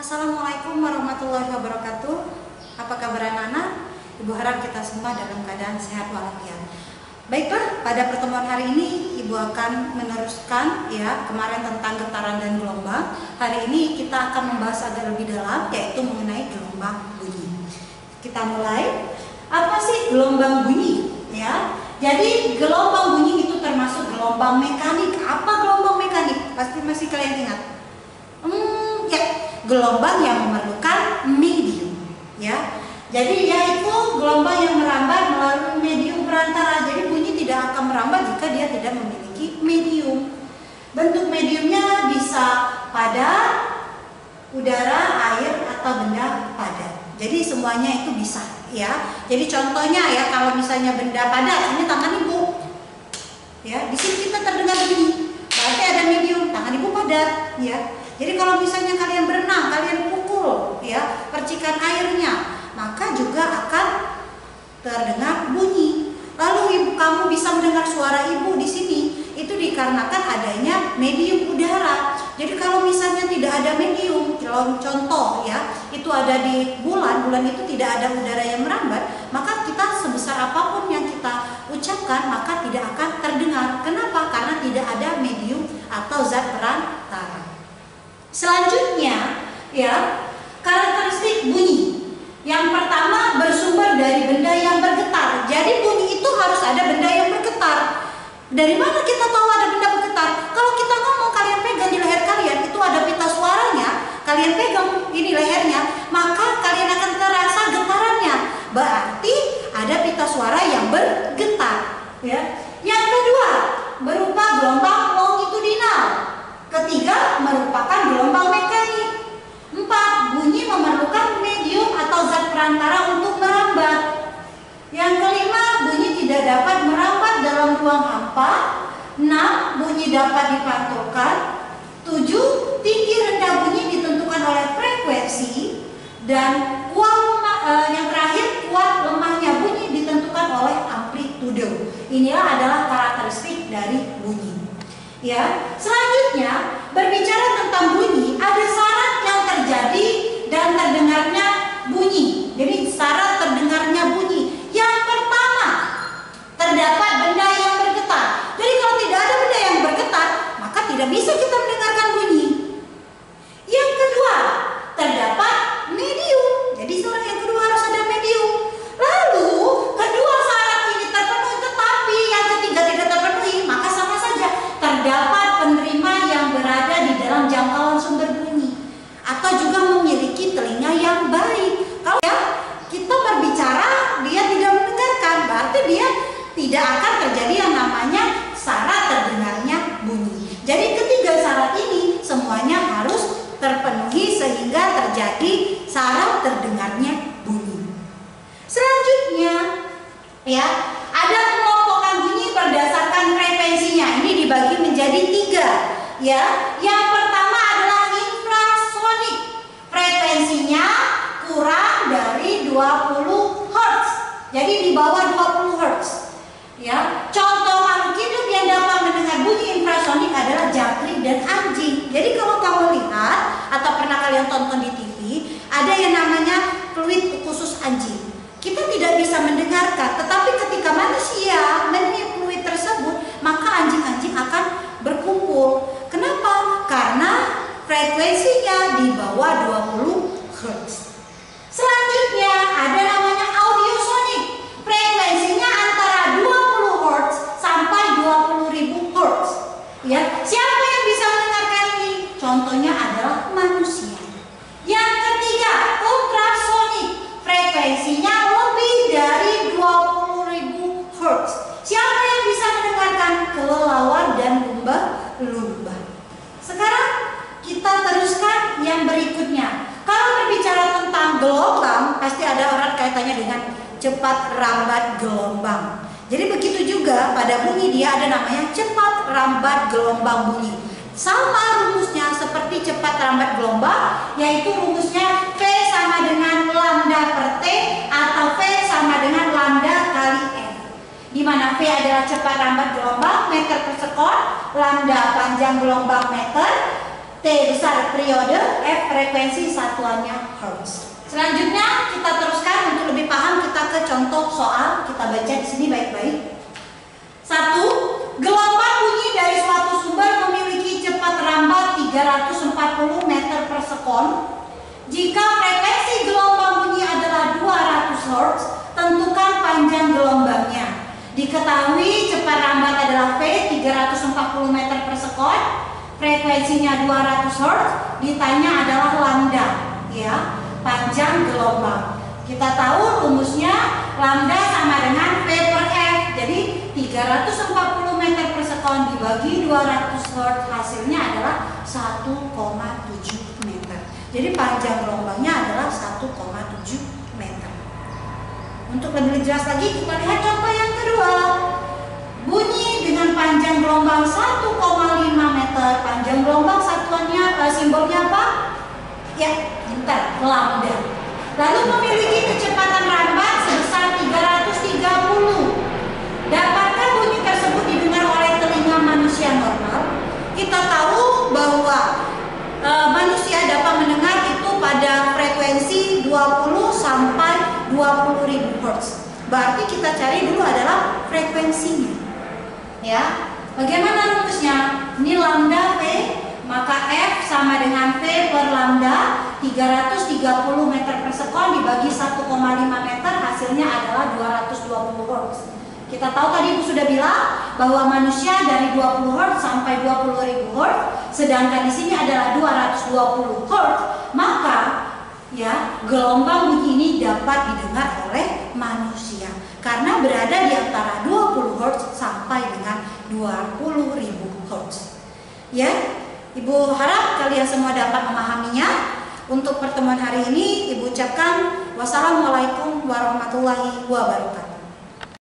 Assalamualaikum warahmatullahi wabarakatuh. Apa kabar anak-anak? Ibu harap kita semua dalam keadaan sehat walafiat. Baiklah, pada pertemuan hari ini Ibu akan meneruskan kemarin tentang getaran dan gelombang. Hari ini kita akan membahas agak lebih dalam, yaitu mengenai gelombang bunyi. Kita mulai. Apa sih gelombang bunyi? Jadi gelombang bunyi itu termasuk gelombang mekanik. Apa gelombang mekanik? Pasti masih kalian ingat. Gelombang yang memerlukan medium, Jadi yaitu gelombang yang merambat melalui medium perantara. Jadi bunyi tidak akan merambat jika dia tidak memiliki medium. Bentuk mediumnya bisa padat, udara, air, atau benda padat. Jadi semuanya itu bisa, Jadi contohnya kalau misalnya benda padat, ini tangan ibu, di sini kita terdengar bunyi, berarti ada medium, tangan ibu padat, Jadi kalau misalnya kalian berenang, kalian pukul percikan airnya, maka juga akan terdengar bunyi. Lalu kamu bisa mendengar suara ibu di sini, itu dikarenakan adanya medium udara. Jadi kalau misalnya tidak ada medium, contoh itu ada di bulan itu tidak ada udara yang merambat, maka kita sebesar apapun yang kita ucapkan maka tidak akan terdengar. Kenapa? Karena tidak ada medium atau zat perantara. Selanjutnya, karakteristik bunyi. Yang pertama, bersumber dari benda yang bergetar. Jadi bunyi itu harus ada benda yang bergetar. Dari mana kita tahu ada benda bergetar? Kalau kita ngomong, kalian pegang di leher kalian, itu ada pita suaranya. Kalian pegang ini lehernya, maka kalian akan terasa getarannya. Berarti ada pita suara yang bergetar. Yang kedua, berupa gelombang longitudinal. Ketiga, merupakan gelombang mekanik. 4, bunyi memerlukan medium atau zat perantara untuk merambat. Yang kelima, bunyi tidak dapat merambat dalam ruang hampa. 6, bunyi dapat dipantulkan. 7, tinggi rendah bunyi ditentukan oleh frekuensi. Dan yang terakhir, kuat lemahnya bunyi ditentukan oleh amplitude. Inilah adalah karakteristik dari bunyi. Selanjutnya, berbicara tentang bunyi, ada syarat yang terjadi dan terdengarnya bunyi. Jadi syarat terdengarnya bunyi. Yang pertama, terdapat benda yang bergetar. Jadi kalau tidak ada benda yang bergetar, maka tidak bisa kita mendengarkan bunyi. Yang kedua, terdapat medium. Jadi syarat yang kedua harus ada medium. Lalu, kedua syarat ini terpenuhi, tetapi yang ketiga tidak terpenuhi, maka sama saja. Terdapat penerima yang berada di dalam jangkauan sumber bunyi atau juga memiliki telinga yang baik. Kalau kita berbicara dia tidak mendengarkan, berarti dia tidak akan terjadi yang namanya syarat terdengarnya bunyi. Jadi ketiga syarat ini semuanya harus terpenuhi sehingga terjadi syarat terdengarnya bunyi. Selanjutnya ada pengelompokan bunyi berdasarkan frekuensinya. Ini dibagi menjadi 3. Yang pertama adalah infrasonik. Frekuensinya kurang dari 20 Hz. Jadi di bawah 20 Hz. Contoh makhluk hidup yang dapat mendengar bunyi infrasonik adalah jangkrik dan anjing. Jadi kalau kamu lihat atau pernah kalian tonton di TV, ada yang namanya fluid khusus anjing. Kita tidak bisa mendengarkan, tetapi ketika manusia meniup fluid tersebut, maka anjing-anjing akan berkumpul. Kenapa? Karena frekuensinya di bawah 20 Hz. Selanjutnya ada namanya audiosonik. Frekuensinya antara 20 Hz sampai 20.000 Hz. Siapa yang bisa mendengarkan ini? Contohnya adalah manusia. Yang ketiga, ultrasonik. Frekuensinya lebih dari 20.000 Hz. Siapa yang bisa mendengarkan? Kelelawar dan lumba-lumba. Sekarang kita teruskan yang berikutnya. Kalau berbicara tentang gelombang, pasti ada orang kaitannya dengan cepat rambat gelombang. Jadi begitu juga pada bunyi, dia ada namanya cepat rambat gelombang bunyi. Sama rumusnya seperti cepat rambat gelombang, yaitu rumusnya V sama dengan lambda per T atau V sama dengan lambda kali F. Di mana V adalah cepat rambat gelombang meter per sekon, lambda panjang gelombang meter, T besar periode, F frekuensi satuannya hertz. Selanjutnya kita teruskan untuk lebih paham, kita ke contoh soal, kita baca di sini baik-baik. 1. Gelombang bunyi dari suatu sumber memiliki cepat rambat 340 meter per sekon. Jika frekuensi gelombang bunyi adalah 200 Hz, tentukan panjang gelombangnya. Diketahui cepat rambat adalah V 340 meter per sekon, frekuensinya 200 Hz, ditanya adalah lambda, ya, panjang gelombang. Kita tahu rumusnya lambda sama dengan V per F. Jadi 340 meter per sekon dibagi 200 Hz, hasilnya adalah 1,7 meter. Jadi panjang gelombangnya adalah 1,7 meter. Untuk lebih jelas lagi, kita lihat contoh yang kedua. Bunyi dengan panjang gelombang 1,5 meter. Panjang gelombang satuannya, simbolnya apa? Ya, bentar, lambda. Lalu memiliki kecepatan rambat sebesar 330. Dapatkah bunyi tersebut didengar oleh telinga manusia normal? Kita tahu bahwa manusia dapat mendengar itu pada frekuensi 20 sampai 20.000 Hz. Berarti kita cari dulu adalah frekuensinya. Ya, bagaimana rumusnya? Ini lambda V, maka F sama dengan V per lambda 330 meter per sekon dibagi 1,5 meter, hasilnya adalah 220 Hz. Kita tahu tadi Ibu sudah bilang bahwa manusia dari 20 Hz sampai 20.000 Hz, sedangkan di sini adalah 220 Hz, maka ya gelombang bunyi ini dapat didengar oleh manusia karena berada di antara 20 Hz sampai dengan 20.000 Hz. Ya, Ibu harap kalian semua dapat memahaminya. Untuk pertemuan hari ini Ibu ucapkan wassalamualaikum warahmatullahi wabarakatuh.